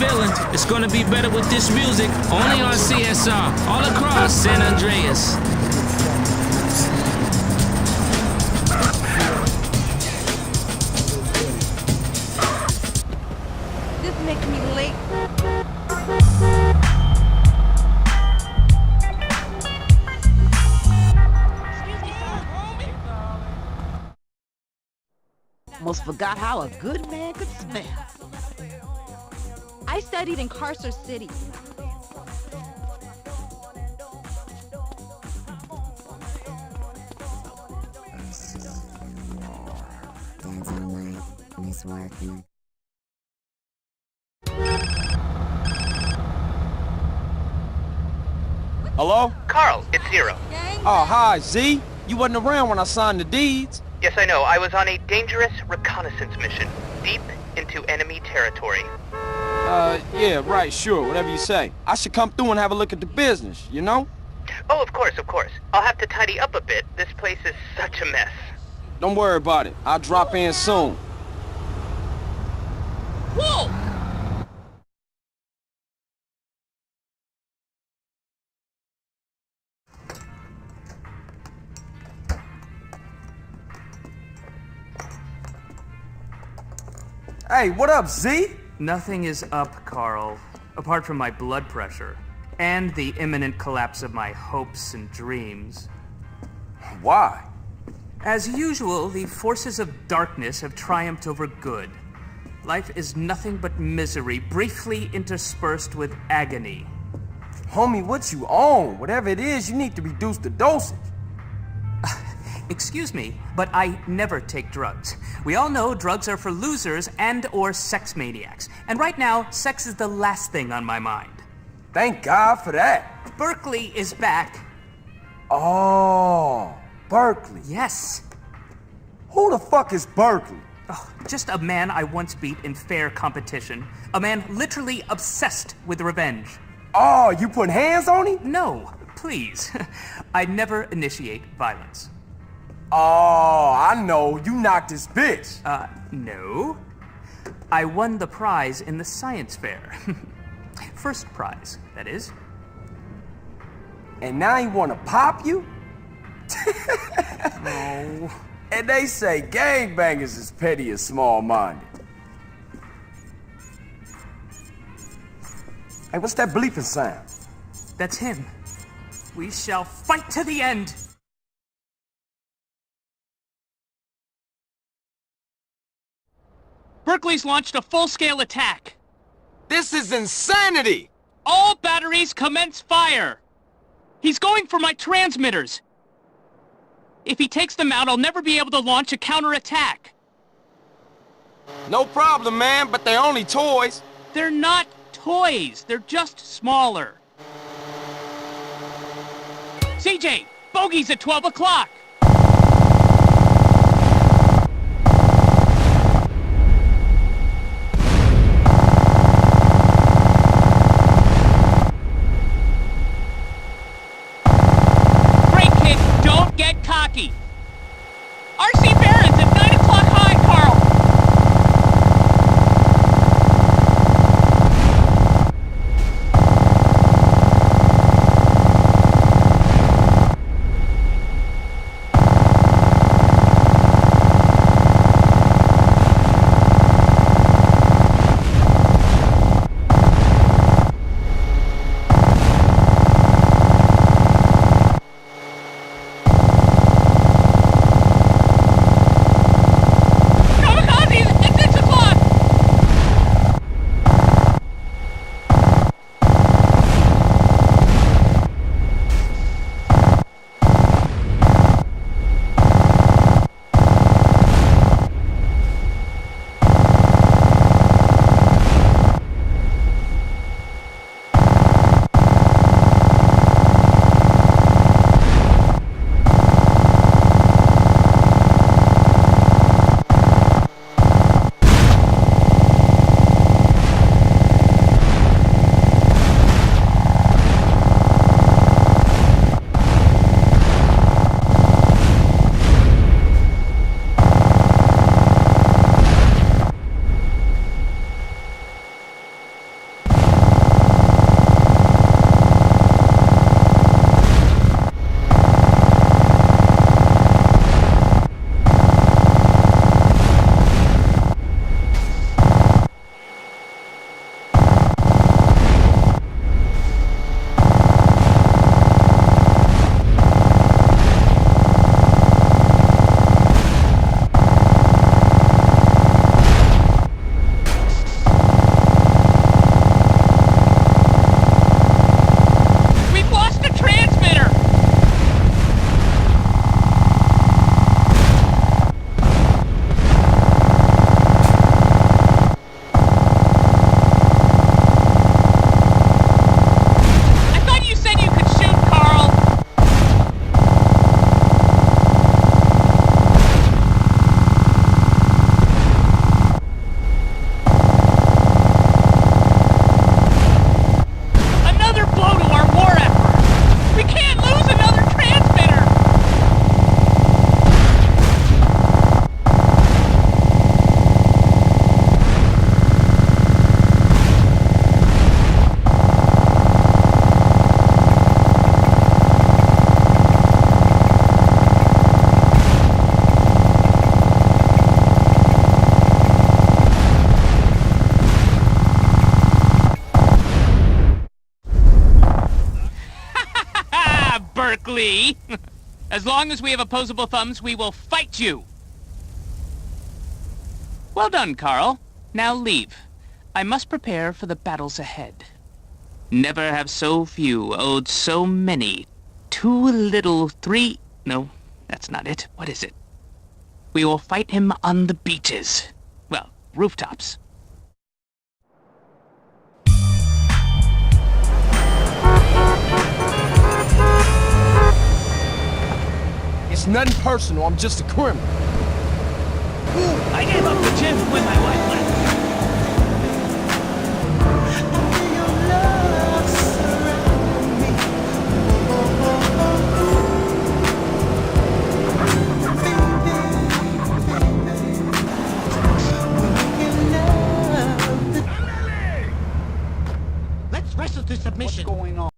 feeling. It's gonna be better with this music. Only on CSR, all across San Andreas. This makes me late. Almost forgot how a good man could smell. I studied in Carcer City. Hello? Carl, it's Zero. Oh, hi, Z. You wasn't around when I signed the deeds. Yes, I know. I was on a dangerous reconnaissance mission, deep into enemy territory. Yeah, right, sure, whatever you say. I should come through and have a look at the business, you know? Oh, of course, of course. I'll have to tidy up a bit. This place is such a mess. Don't worry about it. I'll drop in soon. Whoa! Hey, what up, Z? Nothing is up, Carl, apart from my blood pressure and the imminent collapse of my hopes and dreams. Why? As usual, the forces of darkness have triumphed over good. Life is nothing but misery, briefly interspersed with agony. Homie, what you on? Whatever it is, you need to reduce the dosage. Excuse me, but I never take drugs. We all know drugs are for losers and/or sex maniacs. And right now, sex is the last thing on my mind. Thank God for that. Berkeley is back. Oh, Berkeley. Yes. Who the fuck is Berkeley? Oh, just a man I once beat in fair competition. A man literally obsessed with revenge. Oh, you putting hands on him? No, please. I never initiate violence. Oh, I know. You knocked this bitch. No. I won the prize in the science fair. First prize, that is. And now he wanna pop you? No. And they say gangbangers is petty and small-minded. Hey, what's that bleeping sound? That's him. We shall fight to the end. Berkeley's launched a full-scale attack. This is insanity! All batteries commence fire! He's going for my transmitters. If he takes them out, I'll never be able to launch a counterattack. No problem, man, but they're only toys. They're not toys. They're just smaller. CJ, bogey's at 12 o'clock. Get cocky. RC Barron's at 9 o'clock high, Carl. glee. As long as we have opposable thumbs, we will fight you. Well done, Carl. Now leave. I must prepare for the battles ahead. Never have so few owed so many. Too little, three... No, that's not it. What is it? We will fight him on the beaches. Well, rooftops. It's nothing personal, I'm just a criminal. I gave up the gym when my wife left.